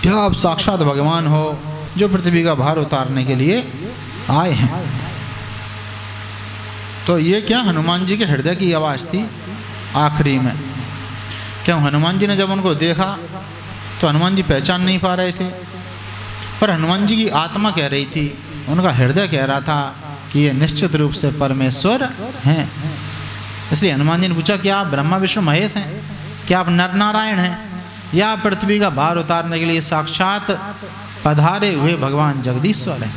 या आप साक्षात भगवान हो जो पृथ्वी का भार उतारने के लिए आए हैं। तो ये क्या हनुमान जी के हृदय की आवाज़ थी आखिरी में। क्यों हनुमान जी ने जब उनको देखा तो हनुमान जी पहचान नहीं पा रहे थे, पर हनुमान जी की आत्मा कह रही थी, उनका हृदय कह रहा था कि ये निश्चित रूप से परमेश्वर हैं। इसलिए हनुमान जी ने पूछा, क्या आप ब्रह्मा विष्णु महेश हैं? क्या आप नर नारायण हैं? या पृथ्वी का भार उतारने के लिए साक्षात पधारे हुए भगवान जगदीश्वर हैं?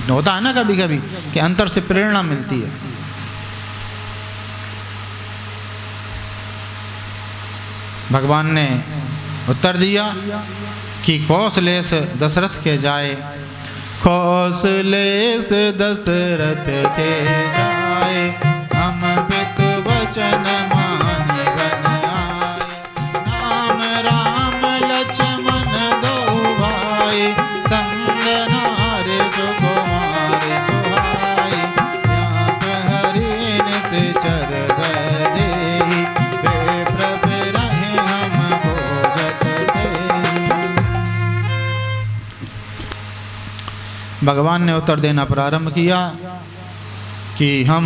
होता है ना कभी कभी कि अंतर से प्रेरणा मिलती है। भगवान ने उत्तर दिया कि कौशलेश दशरथ के जाए, कौशलेश दशरथ के जाए, हम पित वचन मानि बन आए, नाम राम लक्ष्मण दो भाई, संग नार सुकुमार सुहाई, यहाँ हरि निश्चर गजेहि, विप्र बिरहि हम खोजत तेहि। भगवान ने उत्तर देना प्रारंभ किया कि हम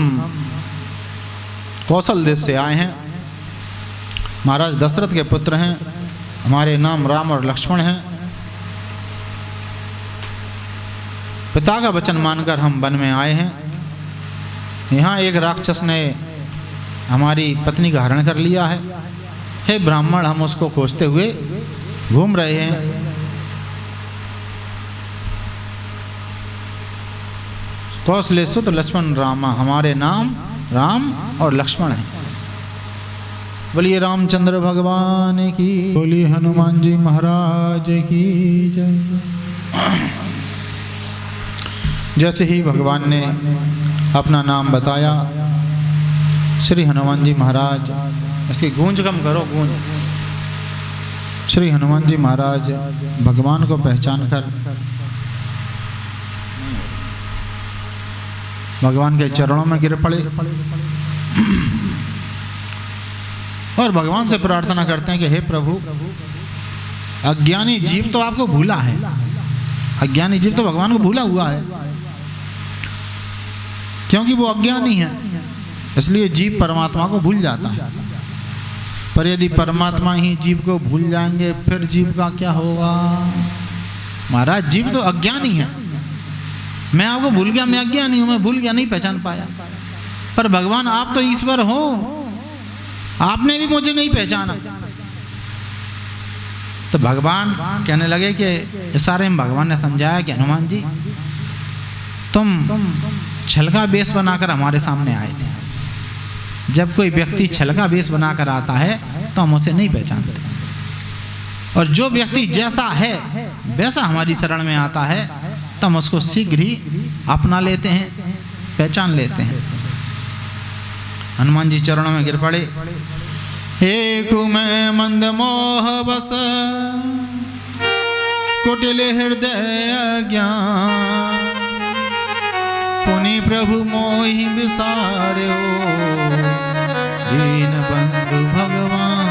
कौशल देश से आए हैं, महाराज दशरथ के पुत्र हैं, हमारे नाम राम और लक्ष्मण हैं। पिता का वचन मानकर हम वन में आए हैं। यहाँ एक राक्षस ने हमारी पत्नी का हरण कर लिया है। हे ब्राह्मण, हम उसको खोजते हुए घूम रहे हैं। कौशलेश्वर लक्ष्मण रामा, हमारे नाम राम और लक्ष्मण हैं। बोलिए रामचंद्र भगवान की, बोलिए हनुमान जी महाराज की जय। जैसे ही भगवान ने अपना नाम बताया, श्री हनुमान जी महाराज, इसकी गूंज कम करो, गूंज। श्री हनुमान जी महाराज भगवान को पहचान कर भगवान के चरणों में गिर पड़े और भगवान से प्रार्थना करते हैं कि हे प्रभु, अज्ञानी जीव तो आपको भूला है, अज्ञानी जीव तो भगवान को भूला हुआ है, क्योंकि वो अज्ञानी है, इसलिए जीव परमात्मा को भूल जाता है। पर यदि परमात्मा ही जीव को भूल जाएंगे फिर जीव का क्या होगा? महाराज, जीव तो अज्ञानी है। मैं आपको भूल गया, मैं अज्ञानी हूं, मैं भूल गया, नहीं पहचान पाया। पर भगवान, आप तो ईश्वर हो, आपने भी मुझे नहीं पहचाना। तो भगवान कहने लगे कि इशारे में भगवान ने समझाया कि हनुमान जी, तुम छल का वेश बनाकर हमारे सामने आए थे। जब कोई व्यक्ति छल का वेश बनाकर आता है तो हम उसे नहीं पहचानते, और जो व्यक्ति जैसा है वैसा हमारी शरण में आता है तो हम उसको शीघ्र ही अपना लेते हैं, पहचान लेते हैं। हनुमान जी चरणों में गिर पड़े। एक मैं मंद मोह बस, कुटिल हृदय ज्ञान, पुनि प्रभु मोहि विसार्यो, दीन बंधु भगवान।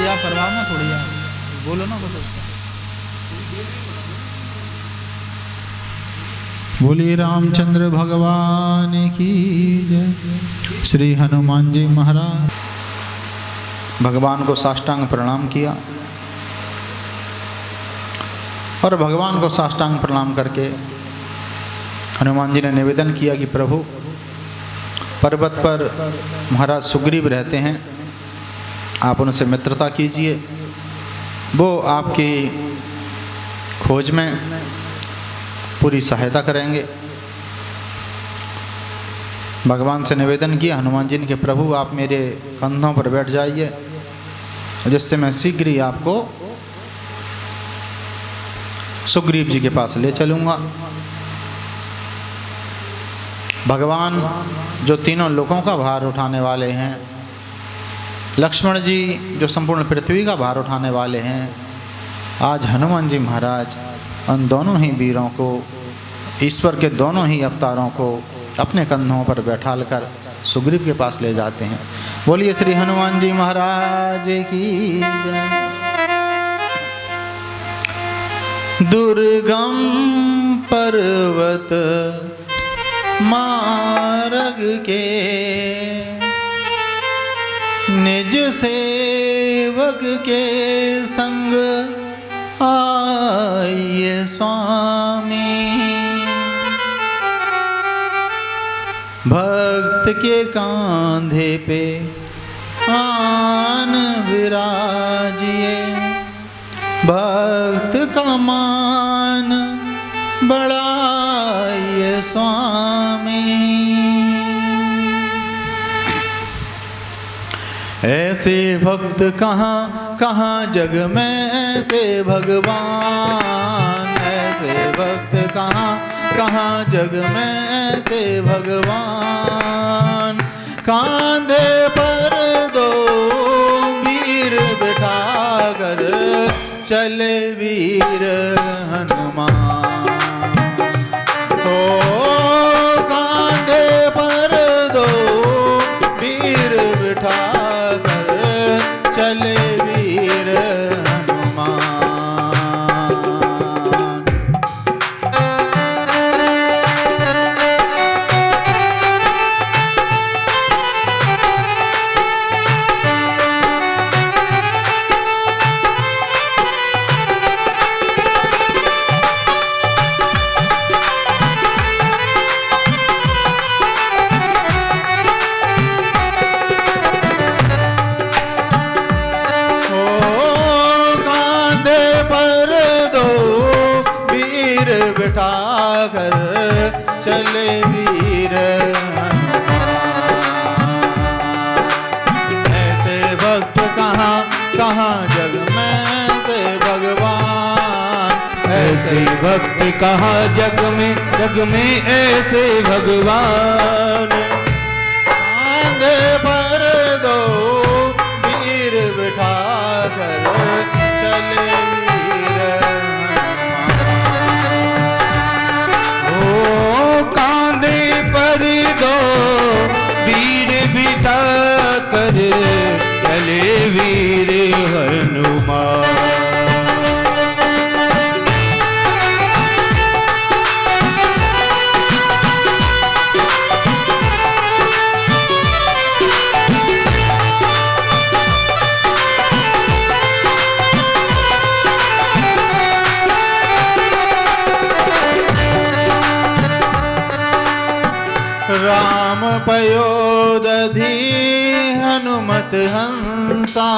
आप परवाह ना थोड़ी यार, बोलो ना, बोलो। बोलिए रामचंद्र भगवान की जय। श्री हनुमान जी महाराज भगवान को साष्टांग प्रणाम किया और भगवान को साष्टांग प्रणाम करके हनुमान जी ने निवेदन किया कि प्रभु, पर्वत पर महाराज सुग्रीव रहते हैं, आप उनसे मित्रता कीजिए, वो आपकी खोज में पूरी सहायता करेंगे। भगवान से निवेदन किया हनुमान जी ने कि प्रभु, आप मेरे कंधों पर बैठ जाइए, जिससे मैं शीघ्र ही आपको सुग्रीव जी के पास ले चलूँगा। भगवान जो तीनों लोकों का भार उठाने वाले हैं, लक्ष्मण जी जो संपूर्ण पृथ्वी का भार उठाने वाले हैं, आज हनुमान जी महाराज उन दोनों ही वीरों को, ईश्वर के दोनों ही अवतारों को अपने कंधों पर बैठाल कर सुग्रीव के पास ले जाते हैं। बोलिए श्री हनुमान जी महाराज की जय। दुर्गम पर्वत मार्ग के निज सेवक के संग आइए स्वामी। भक्त के कांधे पे आन विराजिए, भक्त का मान बढ़ाइए स्वामी। ऐसे भक्त कहाँ कहाँ जग में ऐसे भगवान, ऐसे भक्त कहाँ कहाँ जग में ऐसे भगवान। कांधे पर दो वीर बिठा कर चले वीर हनुमान। ओ कांधे पर दो वीर बिठा कर चले वीर हनुमान। बिठा कर चले वीर हनुमान। ऐसे भक्त कहाँ कहाँ जग में ऐसे भगवान, ऐसे भक्त कहाँ जग में ऐसे भगवान। कांधे पर दो वीर बिठा कर चले कर चले वीर हनुमान। राम पयोदधि हनुमत हंसा,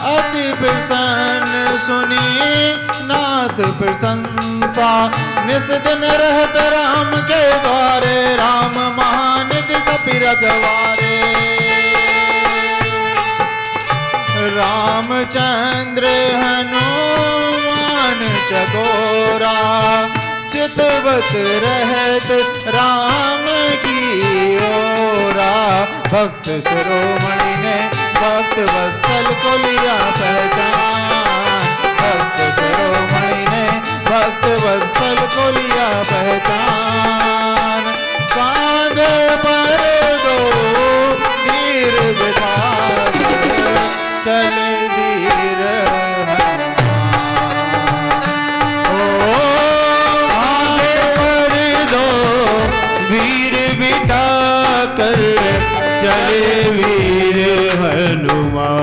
अति प्रसन्न सुनी नाथ प्रशंसा। निस दिन रहत राम के द्वारे, राम महानिधि कपि रखवारे। रामचंद्र हनुमान चकोरा, चितवत रहत राम की ओरा। भक्त शिरोमणि ने भक्त वत्सल को लिया पहचान, भक्त शिरोमणि ने भक्त वत्सल को लिया पहचान। कांधे पर दो वीर बिठा चले वीर कर चले वीर हनुमान।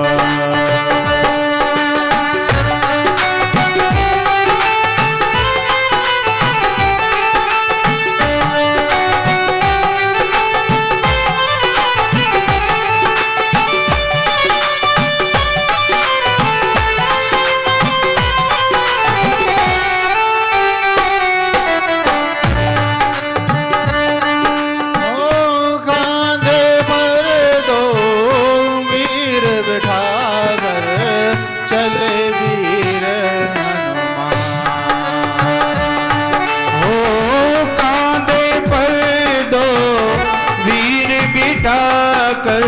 कर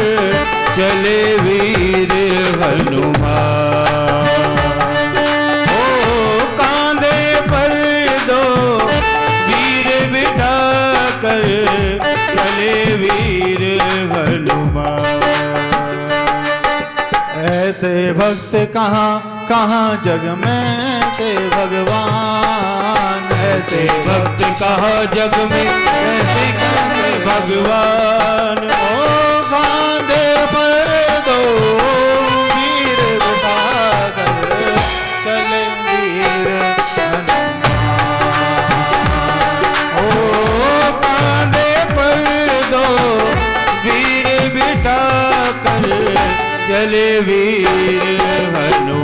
चले वीर हनुमान। ओ कांधे पर दो वीर बिठा कर चले वीर ऐसे भक्त कहाँ कहाँ जग में से भगवान, ऐसे भक्त कहाँ जग में, ऐसे कहाँ भगवान। ओ कांधे पर दो वीर उठाकर चले वीर ओ कांधे पर दो वीर बिठा कर चले वीर हनुमान।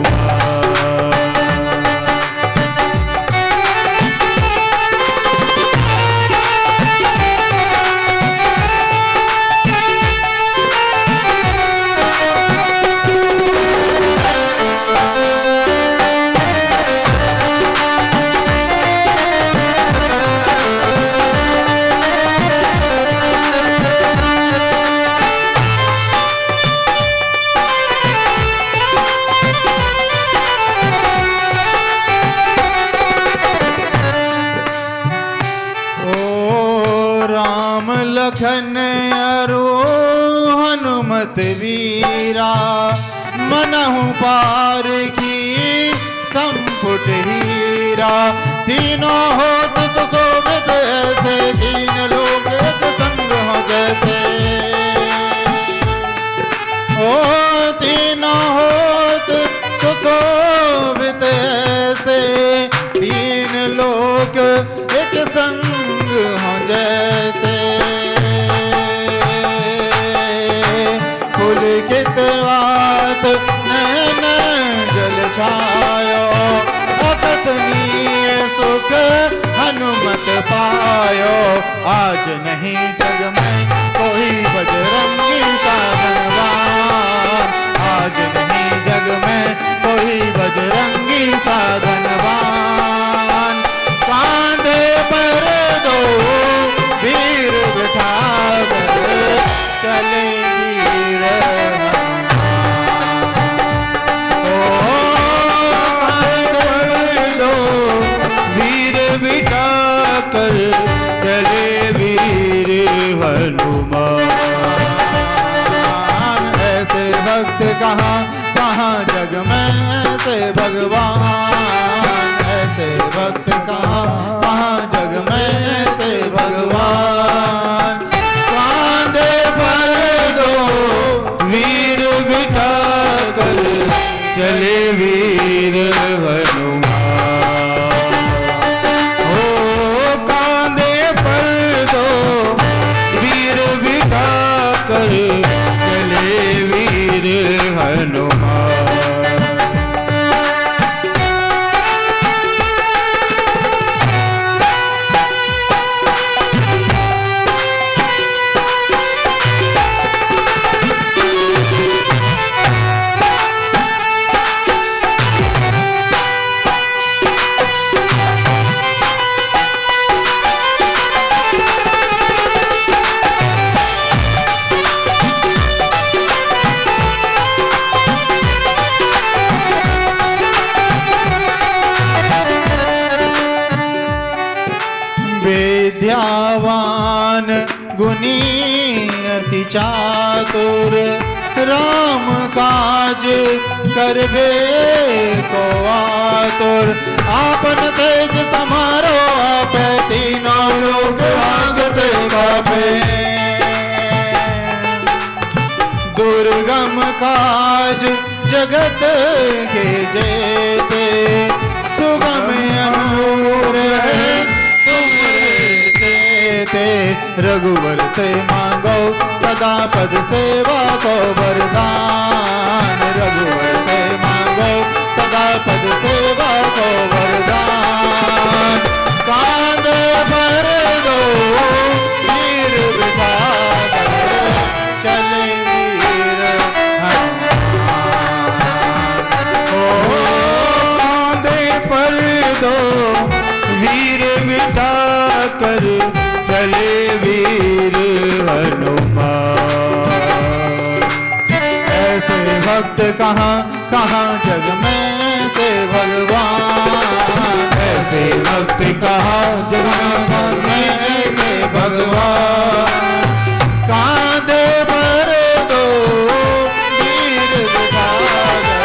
लखन अरु हनुमत वीरा, मनहु पार की संपुट हीरा। तीनों होत सुशोभित ऐसे, तीन लोग एक संग हो जैसे। ओ तीनों होत सुशोभित ऐसे, तीन लोग एक संग हो जैसे। पुलकित नैन जल छायो, अकथनीय सुख हनुमत पायो। आज नहीं जग में कोई बजरंगी सा धनवान, आज नहीं जग में कोई बजरंगी सा धनवान। कांधे पर दो वीर बिठा कर चले वीर कर चले वीर हनुमान। ऐसे भक्त कहाँ कहाँ जग में ऐसे भगवान, ऐसे भक्त कहाँ कहाँ जग में ऐसे भगवान। कांधे पर दो वीर बिठा कर चले वीर हनुमान। चले वीर हनुमान। विद्यावान गुणी अति चातुर, राम काज करबे को आतुर। आपन तेज समारो आपे, तीनों लोग भागते कापे। दुर्गम काज जगत के जेते, सुगम अनूर है रघुवर से मांगो सदा पद सेवा को वरदान। रघुवर से मांगो सदा पद सेवा को वरदान। कांधे पर दो वीर बिठा कर चले वीर हनुमान। कांधे पर दो वीर बिठा कर चले वीर हनुमान। ऐसे भक्त कहाँ कहाँ जग में से भगवान, ऐसे भक्त कहाँ जग में से भगवान। कांधे पर दो वीर बिठा कर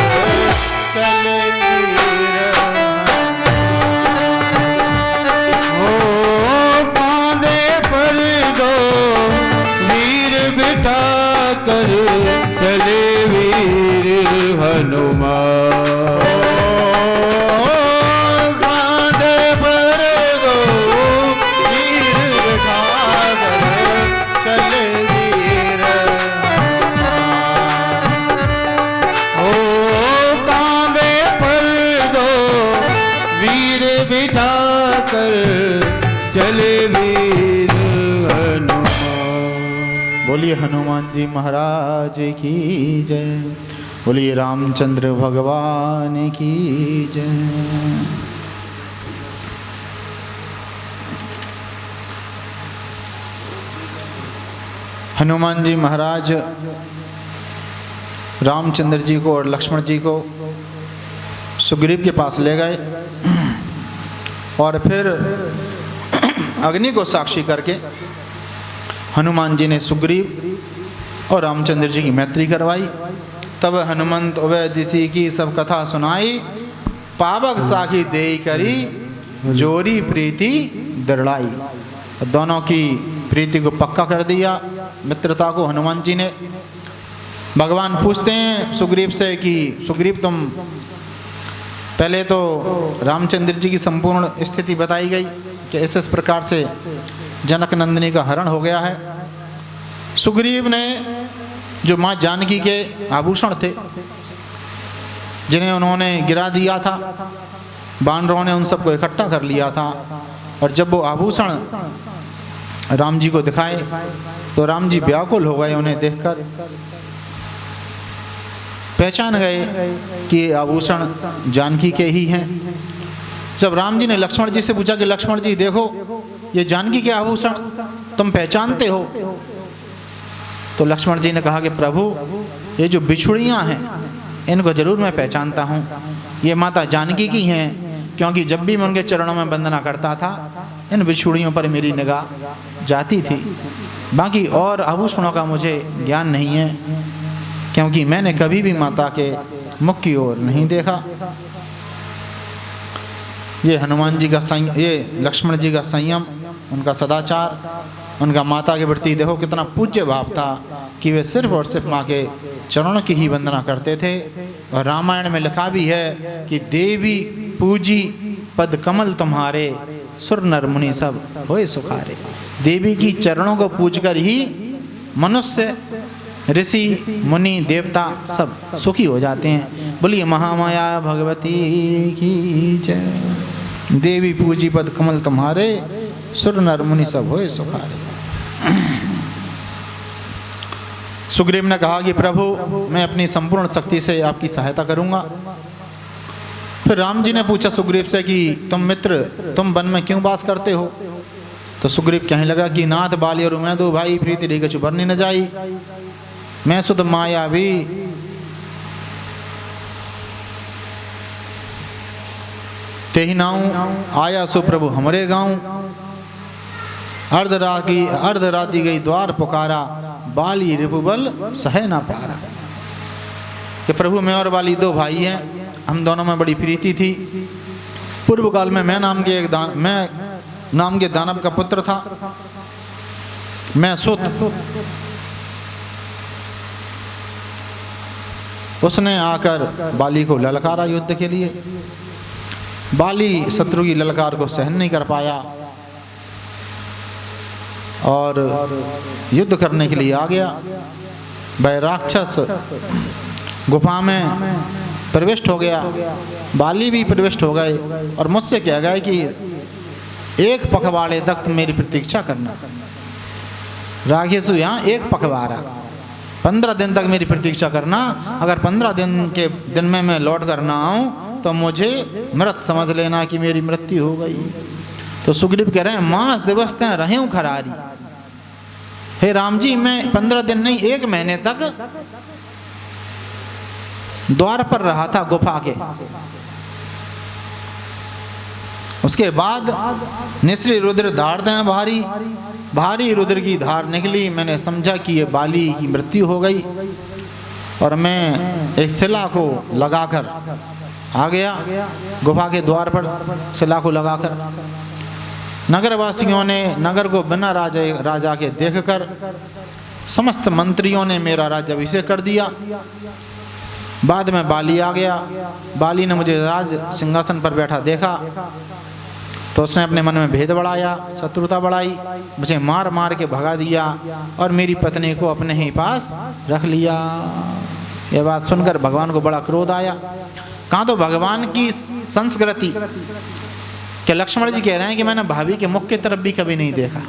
बोलिए हनुमान जी महाराज की जय। बोलिए रामचंद्र भगवान की जय। हनुमान जी महाराज रामचंद्र जी को और लक्ष्मण जी को सुग्रीव के पास ले गए और फिर अग्नि को साक्षी करके हनुमान जी ने सुग्रीव और रामचंद्र जी की मैत्री करवाई। तब हनुमंत उभय दिशि की सब कथा सुनाई, पावक साखी देई करी, जोरी प्रीति दृढ़ाई। दोनों की प्रीति को पक्का कर दिया, मित्रता को हनुमान जी ने। भगवान पूछते हैं सुग्रीव से कि सुग्रीव तुम, पहले तो रामचंद्र जी की संपूर्ण स्थिति बताई गई कि इस प्रकार से जनक नंदिनी का हरण हो गया है। सुग्रीव ने जो माँ जानकी के आभूषण थे जिन्हें उन्होंने गिरा दिया था, बानरों ने उन सबको इकट्ठा कर लिया था, और जब वो आभूषण राम जी को दिखाए तो राम जी व्याकुल हो गए। उन्हें देखकर पहचान गए कि ये आभूषण जानकी के ही हैं। जब राम जी ने लक्ष्मण जी से पूछा कि लक्ष्मण जी देखो ये जानकी के आभूषण तुम पहचानते हो, तो लक्ष्मण जी ने कहा कि प्रभु ये जो बिछुड़ियाँ हैं इनको जरूर मैं पहचानता हूँ, ये माता जानकी की हैं, क्योंकि जब भी मैं उनके चरणों में वंदना करता था इन बिछुड़ियों पर मेरी निगाह जाती थी। बाकी और आभूषणों का मुझे ज्ञान नहीं है, क्योंकि मैंने कभी भी माता के मुख की ओर नहीं देखा। ये हनुमान जी का संयम, ये लक्ष्मण जी का संयम, उनका सदाचार, उनका माता के प्रति देखो कितना पूज्य भाव था कि वे सिर्फ और सिर्फ माँ के चरणों की ही वंदना करते थे। और रामायण में लिखा भी है कि देवी पूजी पद कमल तुम्हारे, सुर नर मुनि सब होए सुखारे। देवी की चरणों को पूजकर ही मनुष्य, ऋषि, मुनि, देवता सब सुखी हो जाते हैं। बोलिए महामाया भगवती की जय। देवी पूजी पद कमल तुम्हारे, सुर नर मुनि सब होए सुखारे। सुग्रीव ने कहा कि प्रभु मैं अपनी संपूर्ण शक्ति से आपकी सहायता करूंगा। फिर राम जी ने पूछा सुग्रीव से कि तुम मित्र तुम वन में क्यों वास करते हो? तो सुग्रीव कहने लगा कि नाथ बाली और मैं दो भाई प्रीति रे कछु बरनी न जाई, मैं सुध माया भी ते ही नाऊ आया सो प्रभु हमरे गाँव। अर्धराती गई द्वार पुकारा, बाली रिपुबल सह ना पारा। कि प्रभु मैं और बाली दो भाई हैं, हम दोनों में बड़ी प्रीति थी। पूर्व काल में मैं नाम के दानव का पुत्र था, मैं सुत। उसने आकर बाली को ललकारा युद्ध के लिए। बाली शत्रु की ललकार को सहन नहीं कर पाया और युद्ध करने के लिए आ गया। वह राक्षस गुफा में प्रविष्ट हो गया, बाली भी प्रविष्ट हो गए और मुझसे कह गए कि एक पखवाड़े तक मेरी प्रतीक्षा करना। राक्षसु यहाँ एक पखवाड़ा 15 दिन तक मेरी प्रतीक्षा करना। अगर 15 दिन के दिन में मैं लौट कर ना आऊँ तो मुझे मृत समझ लेना कि मेरी मृत्यु हो गई। तो सुग्रीव कह रहे हैं मास दिवस तय रहे हूँ खरारी। हे राम जी मैं 15 दिन नहीं 1 महीने तक द्वार पर रहा था गुफा के। उसके बाद निश्री रुद्र धार दें भारी रुद्र की धार निकली। मैंने समझा कि ये बाली की मृत्यु हो गई और मैं एक शिला को लगाकर आ गया गुफा के द्वार पर। शिला को लगाकर नगरवासियों ने नगर को बिना राजा के देखकर समस्त मंत्रियों ने मेरा राज्याभिषेक कर दिया। बाद में बाली आ गया। बाली ने मुझे राज सिंहासन पर बैठा देखा तो उसने अपने मन में भेद बढ़ाया, शत्रुता बढ़ाई, मुझे मार मार के भगा दिया और मेरी पत्नी को अपने ही पास रख लिया। यह बात सुनकर भगवान को बड़ा क्रोध आया। कहाँ तो भगवान की संस्कृति कि लक्ष्मण जी कह रहे हैं कि मैंने भाभी के मुख की तरफ भी कभी नहीं देखा।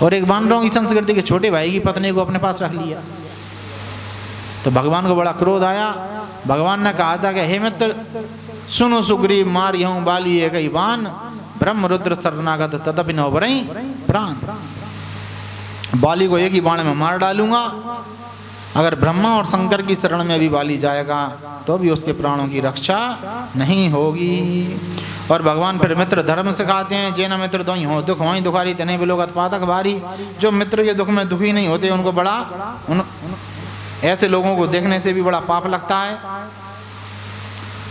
और एक वानरों की संस्कृति के छोटे भाई की पत्नी को अपने पास रख लिया। तो भगवान को बड़ा क्रोध आया। भगवान ने कहा था कि हे मित्र सुनो सुग्रीव, मारियहूँ बाली एक ही बाण, ब्रह्म रुद्र शरणागत तदपि न उबरई प्राण। बाली को एक ही बाण में मार डालूंगा, अगर ब्रह्मा और शंकर की शरण में भी बाली जाएगा तो भी उसके प्राणों की रक्षा नहीं होगी। और भगवान फिर मित्र धर्म सिखाते हैं, जे न मित्र दोई हो दुख होई दुखारी तने भी लोग अतपातक भारी। जो मित्र के दुख में दुखी नहीं होते उनको बड़ा ऐसे लोगों को देखने से भी बड़ा पाप लगता है।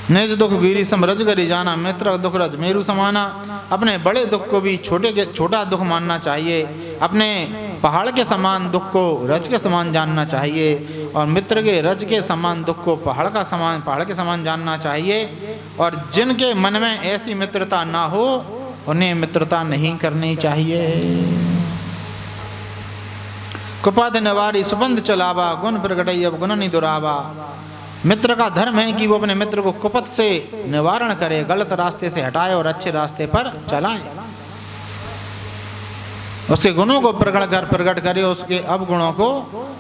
निज दुख गिरी सम रज करी जाना, मित्र दुख रज मेरु समाना। अपने बड़े दुख को भी छोटा दुख मानना चाहिए, अपने पहाड़ के समान दुख को रज के समान जानना चाहिए, और मित्र के रज के समान दुख को पहाड़ के समान जानना चाहिए। और जिनके मन में ऐसी मित्रता ना हो उन्हें मित्रता नहीं करनी चाहिए। कुपद निवारी सुबंध चलावा, गुण प्रगटई अब गुण नहीं दुरावा। मित्र का धर्म है कि वो अपने मित्र को कुपथ से निवारण करे, गलत रास्ते से हटाए और अच्छे रास्ते पर चलाए, उसके गुणों को प्रकट करे, उसके अवगुणों को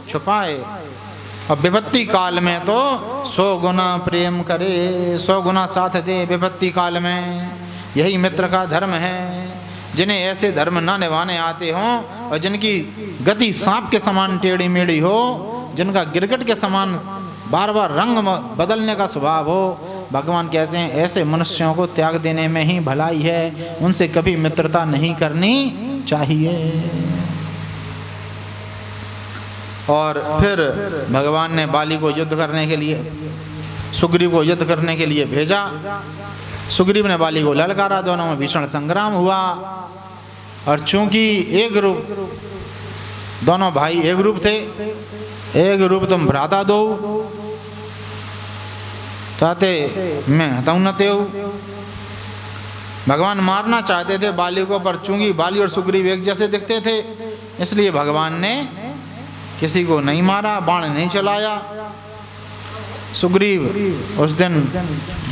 छुपाए। और विपत्ति काल में तो 100 गुना प्रेम करे, 100 गुना साथ दे विपत्ति काल में। यही मित्र का धर्म है। जिन्हें ऐसे धर्म ना निभाने आते हों और जिनकी गति सांप के समान टेढ़ी मेढ़ी हो, जिनका गिरगिट के समान बार बार रंग बदलने का स्वभाव हो, भगवान कहते हैं ऐसे मनुष्यों को त्याग देने में ही भलाई है, उनसे कभी मित्रता नहीं करनी चाहिए। और फिर भगवान ने बाली को युद्ध करने के लिए, सुग्रीव को युद्ध करने के लिए भेजा। सुग्रीव ने बाली को ललकारा, दोनों में भीषण संग्राम हुआ। और चूंकि एक रूप, दोनों भाई एक रूप थे, एक रूप तुम भ्राता दो ताते मैं हताऊ न ते। भगवान मारना चाहते थे बाली को, पर चूंकि बाली और सुग्रीव एक जैसे दिखते थे इसलिए भगवान ने किसी को नहीं मारा, बाण नहीं चलाया। सुग्रीव उस दिन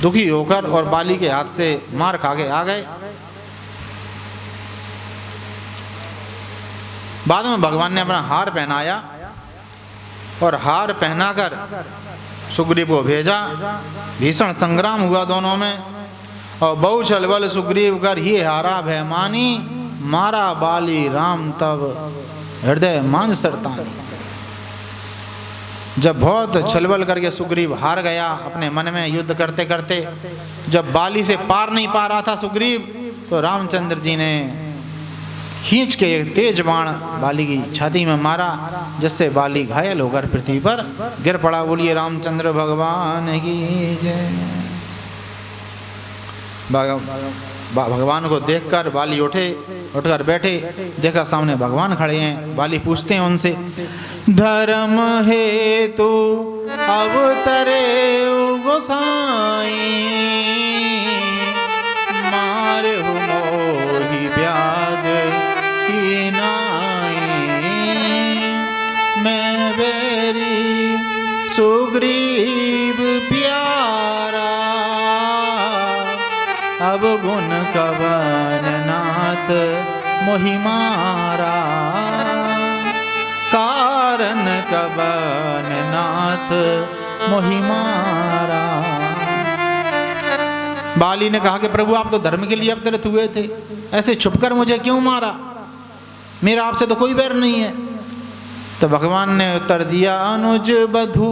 दुखी होकर और बाली के हाथ से मार खा के आ गए। बाद में भगवान ने अपना हार पहनाया और हार पहनाकर सुग्रीव को भेजा। भीषण संग्राम हुआ दोनों में, और बहु छलबल सुग्रीव कर ही हारा भयमानी, मारा बाली राम तब हृदय मांझ सरतानी। जब बहुत छलबल करके सुग्रीव हार गया अपने मन में युद्ध करते करते, जब बाली से पार नहीं पा रहा था सुग्रीव, तो रामचंद्र जी ने खींच के एक तेज बाण बाली की छाती में मारा, जिससे बाली घायल होकर पृथ्वी पर गिर पड़ा। बोलिए रामचंद्र भगवान की जय। भगवान को देखकर बाली उठकर बैठे, देखा सामने भगवान खड़े हैं। बाली पूछते हैं उनसे, धर्म हेतु अवतरे गोसाई, मारे हो मोहि व्याध की नाई। मैं बेरी सुग्रीव प्यारा, अब गुण कवन नाथ मोहि मारा। कारण कवन नाथ मोहि मारा। बाली ने कहा कि प्रभु आप तो धर्म के लिए अवतरित हुए थे, ऐसे छुपकर मुझे क्यों मारा? मेरा आपसे तो कोई बैर नहीं है। तो भगवान ने उत्तर दिया, अनुज बधू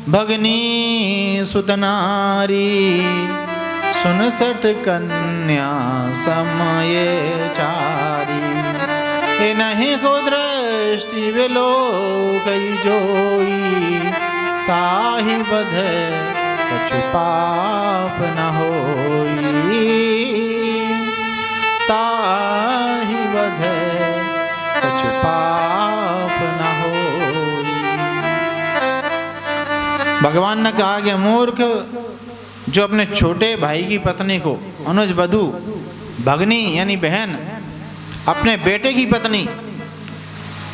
भगनी सुतनारी, 69 कन्या समय चारी। ए नहीं को दृष्टि विलो कई जोई, ताहि बध कछु पाप न होई। ताहि बध कछु पाप न होई। भगवान ने कहा कि मूर्ख, जो अपने छोटे भाई की पत्नी को अनुज बधू, भगनी यानी बहन, अपने बेटे की पत्नी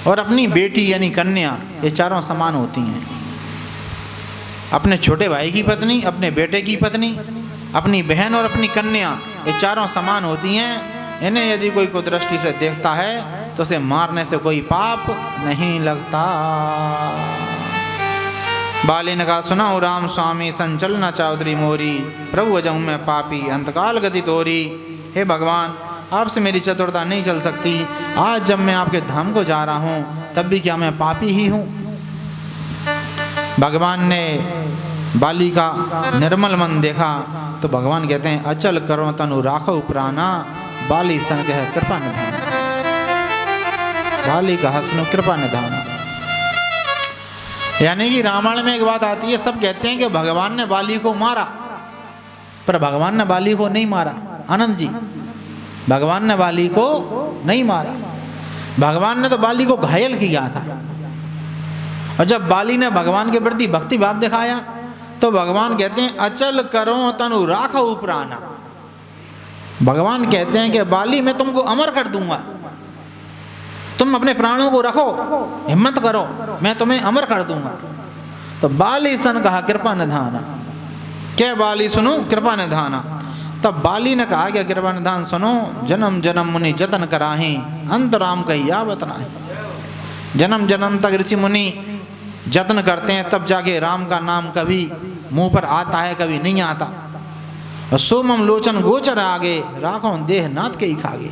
और अपनी बेटी यानी कन्या, ये चारों समान होती हैं। अपने छोटे भाई की पत्नी, अपने बेटे की पत्नी, अपनी बहन और अपनी कन्या, ये चारों समान होती हैं। इन्हें यदि कोई कुदृष्टि से देखता है तो उसे मारने से कोई पाप नहीं लगता। बाली ने कहा, सुना हो राम स्वामी संचल न चौधरी मोरी, प्रभु अजहूँ मैं पापी अंतकाल गति तोरी। हे भगवान, आपसे मेरी चतुरता नहीं चल सकती। आज जब मैं आपके धाम को जा रहा हूँ तब भी क्या मैं पापी ही हूँ? भगवान ने बाली का निर्मल मन देखा तो भगवान कहते हैं, अचल करो तनु राखो प्राणा, बाली सन कह कृपा निधान। बाली का हसनु कृपा निधान। यानी कि रामायण में एक बात आती है, सब कहते हैं कि भगवान ने बाली को मारा, पर भगवान ने बाली को नहीं मारा। आनंद जी, भगवान ने बाली को नहीं मारा, भगवान ने तो बाली को घायल किया था। और जब बाली ने भगवान के प्रति भक्ति भाव दिखाया तो भगवान कहते हैं, अचल करो तनु राखो प्राणा। भगवान कहते हैं कि बाली मैं तुमको अमर कर दूंगा, तुम अपने प्राणों को रखो, हिम्मत करो, मैं तुम्हें अमर कर दूंगा। तो बाली सन कहा कृपा निधाना, क्या बाली सुनो कृपा निधाना। तब बाली ने कहा कि कृपा निधान सुनो, जन्म जन्म मुनि जतन कराही, अंत राम कही आवत नाही। जन्म जन्म तक ऋषि मुनि जतन करते हैं तब जाके राम का नाम कभी मुंह पर आता है, कभी नहीं आता। और सोमम लोचन गोचर आगे, राखों देह नाथ के ही खागे।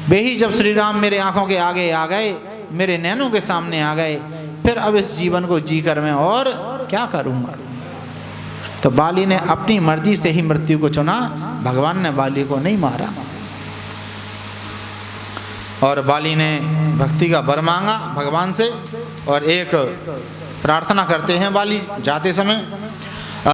वे ही जब श्री राम मेरे आंखों के आगे आ गए, मेरे नैनों के सामने आ गए, फिर अब इस जीवन को जीकर मैं और क्या करूँगा। तो बाली ने अपनी मर्जी से ही मृत्यु को चुना, भगवान ने बाली को नहीं मारा। और बाली ने भक्ति का वर मांगा भगवान से, और एक प्रार्थना करते हैं बाली जाते समय